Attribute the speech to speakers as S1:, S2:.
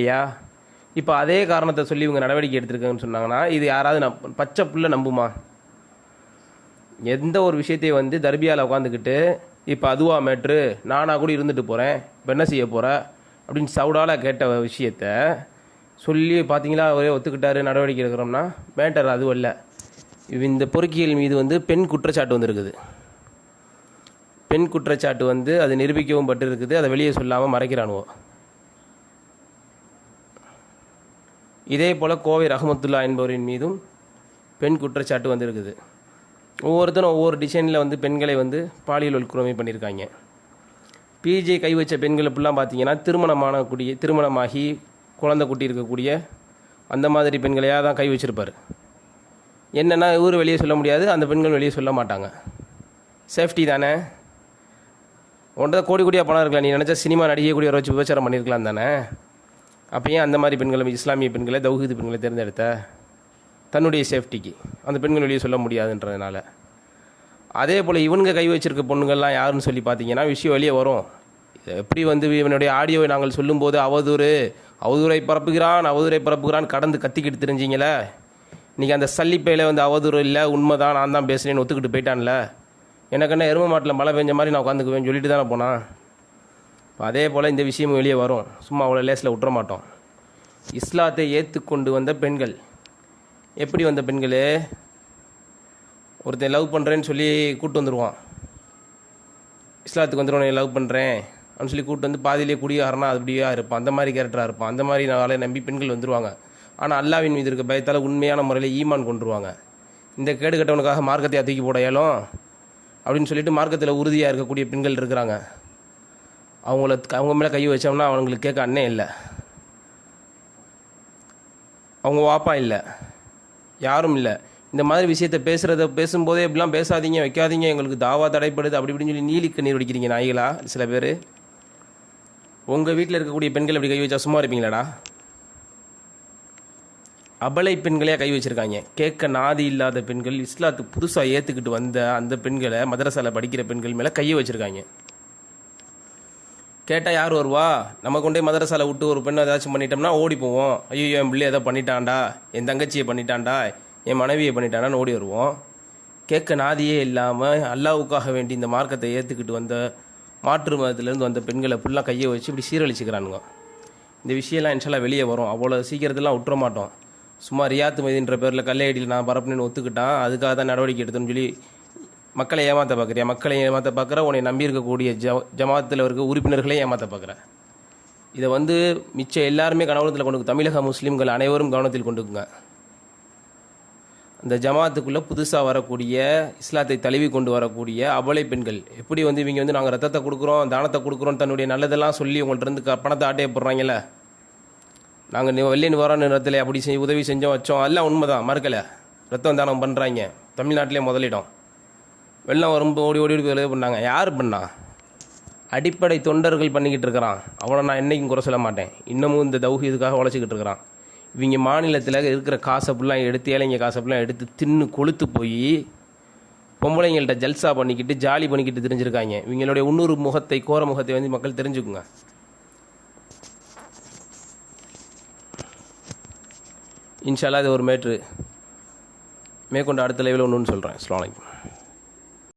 S1: இல்லையா? இப்போ அதே காரணத்தை சொல்லி இவங்க நடவடிக்கை எடுத்திருக்காங்கன்னு சொன்னாங்கன்னா இது யாராவது பச்சை புள்ள நம்புமா? எந்த ஒரு விஷயத்தையும் வந்து தர்பியாவில் உட்காந்துக்கிட்டு இப்போ அதுவா மேட்ரு, நானாக கூட இருந்துட்டு போகிறேன், இப்போ என்ன செய்ய போகிற அப்படின்னு சவுடால கேட்ட விஷயத்த சொல்லி பார்த்தீங்களா அவரே ஒத்துக்கிட்டாரு நடவடிக்கை எடுக்கிறோம்னா மேட்டர் அதுவும் இல்லை. இந்த பொறுக்கியல் மீது வந்து பெண் குற்றச்சாட்டு வந்துருக்குது. பெண் குற்றச்சாட்டு வந்து அது நிரூபிக்கவும் பட்டு இருக்குது. அதை வெளியே சொல்லாமல் மறைக்கிறானுவோ. இதே போல் கோவை ரஹமத்துல்லா என்பவரின் மீதும் பெண் குற்றச்சாட்டு வந்திருக்குது. ஒவ்வொருத்தரும் ஒவ்வொரு டிசைனில் வந்து பெண்களை வந்து பாலியல் வல்குறமை பண்ணியிருக்காங்க. பிஜே கை வச்ச பெண்கள் இப்படிலாம் பார்த்தீங்கன்னா திருமணமாகி குழந்தை குட்டி இருக்கக்கூடிய அந்த மாதிரி பெண்களையாக தான் கை வச்சுருப்பார். என்னென்னா இவர் வெளியே சொல்ல முடியாது, அந்த பெண்கள் வெளியே சொல்ல மாட்டாங்க. சேஃப்டி தானே. ஒன்றரை கோடி கோடியாக பணம் இருக்கலாம், நீ நினச்சா சினிமா நடிகக்கூடிய வச்சு விபச்சாரம் பண்ணியிருக்கலாம் தானே. அப்போ ஏன் அந்த மாதிரி பெண்களை, இஸ்லாமிய பெண்களை, தௌஹீது பெண்களை தேர்ந்தெடுத்த? தன்னுடைய சேஃப்டிக்கு. அந்த பெண்கள் வெளியே சொல்ல முடியாதுன்றதுனால. அதே போல் இவனுங்க கை வச்சிருக்க பொண்ணுங்கள்லாம் யாருன்னு சொல்லி பார்த்தீங்கன்னா விஷயம் வெளியே வரும். எப்படி வந்து இவனுடைய ஆடியோவை நாங்கள் சொல்லும்போது அவதூறை பரப்புகிறான் கடந்து கத்திக்கிட்டு தெரிஞ்சிங்களே. இன்றைக்கி அந்த சல்லிப்பையில் வந்து அவதூறு இல்லை, உண்மைதான், நான் தான் பேசுகிறேன்னு ஒத்துக்கிட்டு போயிட்டான்ல. எனக்கு என்ன எரும மாட்டில் மழை பெஞ்ச மாதிரி நான் உட்காந்துக்குவேன்னு சொல்லிட்டு தானே போனான். அதே போல் இந்த விஷயமும் வெளியே வரும். சும்மா அவ்வளோ லேஸில் விட்டுற மாட்டோம். இஸ்லாத்தை ஏற்றுக்கொண்டு வந்த பெண்கள் எப்படி வந்த பெண்கள்? ஒருத்தன் லவ் பண்ணுறேன்னு சொல்லி கூப்பிட்டு வந்துடுவான். இஸ்லாத்துக்கு வந்துடுவான், லவ் பண்ணுறேன் அப்படின்னு சொல்லி கூப்பிட்டு வந்து பாதியிலே குடியாரனா அது அப்படியா இருப்பான். அந்த மாதிரி கேரக்டராக இருப்பான். அந்த மாதிரி நாளை நம்பி பெண்கள் வந்துடுவாங்க. ஆனால் அல்லாவின் மீது இருக்க பயத்தால் உண்மையான முறையில் ஈமான் கொண்டுருவாங்க. இந்த கேடு கட்டவனுக்காக மார்க்கத்தை தூக்கி போட இயலும் அப்படின்னு சொல்லிட்டு மார்க்கத்தில் உறுதியாக இருக்கக்கூடிய பெண்கள் இருக்கிறாங்க. அவங்க மேலே கை வச்சோம்னா அவங்களுக்கு கேட்க அண்ணே இல்லை, அவங்க வாப்பா இல்லை, யாரும் இல்லை. இந்த மாதிரி விஷயத்தை பேசும்போதே இப்படிலாம் பேசாதீங்க, வைக்காதீங்க, எங்களுக்கு தாவா தடைப்படுது அப்படி இப்படின்னு சொல்லி நீலி கண்ணீர் வடிக்கிறீங்க நாய்களா சில பேர். உங்கள் வீட்டில் இருக்கக்கூடிய பெண்கள் அப்படி கை வச்சா சும்மா இருப்பீங்களாடா? அபலை பெண்களே கை வச்சுருக்காங்க. கேட்க நாதி இல்லாத பெண்கள், இஸ்லாத்துக்கு புதுசாக ஏற்றுக்கிட்டு வந்த அந்த பெண்களை, மதரசாவில் படிக்கிற பெண்கள் மேலே கையை வச்சுருக்காங்க. கேட்டால் யார் வருவா? நம்ம கொண்டே மதரசாவில் விட்டு ஒரு பெண்ணை ஏதாச்சும் பண்ணிட்டோம்னா ஓடி போவோம். ஐயோ என் பிள்ளை எதை பண்ணிட்டான்டா, என் தங்கச்சியை பண்ணிட்டான்டா, என் மனைவியை பண்ணிட்டானான்னு ஓடி வருவோம். கேட்க நாதியே இல்லாமல் அல்லாவுக்காக வேண்டி இந்த மார்க்கத்தை ஏற்றுக்கிட்டு வந்த மாற்று மதத்திலேருந்து வந்த பெண்களை ஃபுல்லாக கையை வச்சு இப்படி சீரழிச்சுக்கிறானுங்க. இந்த விஷயம்லாம் இன்ஷால்லா வெளியே வரும். அவ்வளோ சீக்கிரத்தெல்லாம் விட்டுற மாட்டோம். சும்மா ரியாத்து மைதின்ற பேரில் கல்லையடியில் நான் பரப்புனேன்னு ஒத்துக்கிட்டான், அதுக்காக தான் நடவடிக்கை எடுத்தோன்னு சொல்லி மக்களை ஏமாற்ற பார்க்குறியா? மக்களை ஏமாற்ற பார்க்குற, உன்னை நம்பி இருக்கக்கூடிய ஜமாத்தில் இருக்க உறுப்பினர்களே ஏமாற்ற பார்க்குற. இதை வந்து மிச்சம் எல்லாருமே கவனத்தில் கொண்டு, தமிழக முஸ்லீம்கள் அனைவரும் கவனத்தில் கொண்டுக்குங்க. அந்த ஜமாத்துக்குள்ளே புதுசாக வரக்கூடிய, இஸ்லாத்தை தழுவி கொண்டு வரக்கூடிய அபலை பெண்கள் எப்படி வந்து இவங்க வந்து நாங்கள் ரத்தத்தை கொடுக்குறோம், தானத்தை கொடுக்குறோம், தன்னுடைய நல்லதெல்லாம் சொல்லி உங்கள்கிட்ட இருந்து பணத்தை ஆட்டையை போடுறாங்கல்ல. நாங்கள் வெள்ளை நிவாரண நிறத்தில் அப்படி உதவி செஞ்சோம் வச்சோம், எல்லாம் உண்மைதான், மறுக்கலை. ரத்தம் தானம் பண்ணுறாங்க. தமிழ்நாட்டிலே முதலிடம். வெள்ளம் வரும்போது ஓடி ஓடி உதவி பண்ணாங்க. யார் பண்ணா? அடிப்படை தொண்டர்கள் பண்ணிக்கிட்டு இருக்கிறான். அவனை நான் என்றைக்கும் குறை சொல்ல மாட்டேன். இன்னமும் இந்த தௌஹீதுக்காக உழைச்சிக்கிட்டு இருக்கிறான். இவங்க மாநிலத்தில் இருக்கிற காசை ஃபுல்லாக எடுத்து, ஏழைங்க காசை ஃபுல்லாக எடுத்து தின்னு கொளுத்து போய் பொம்பளைங்கள்ட்ட ஜல்சா பண்ணிக்கிட்டு ஜாலி பண்ணிக்கிட்டு தெரிஞ்சிருக்காங்க. இவங்களுடைய இன்னொரு முகத்தை, கோர முகத்தை வந்து மக்கள் தெரிஞ்சுக்குங்க. இன்ஷால்லா இது ஒரு மேட்ரு. மேற்கொண்டு அடுத்த லைவில் ஒன்றுன்னு சொல்கிறேன். அஸ்ஸலாமு அலைக்கும்.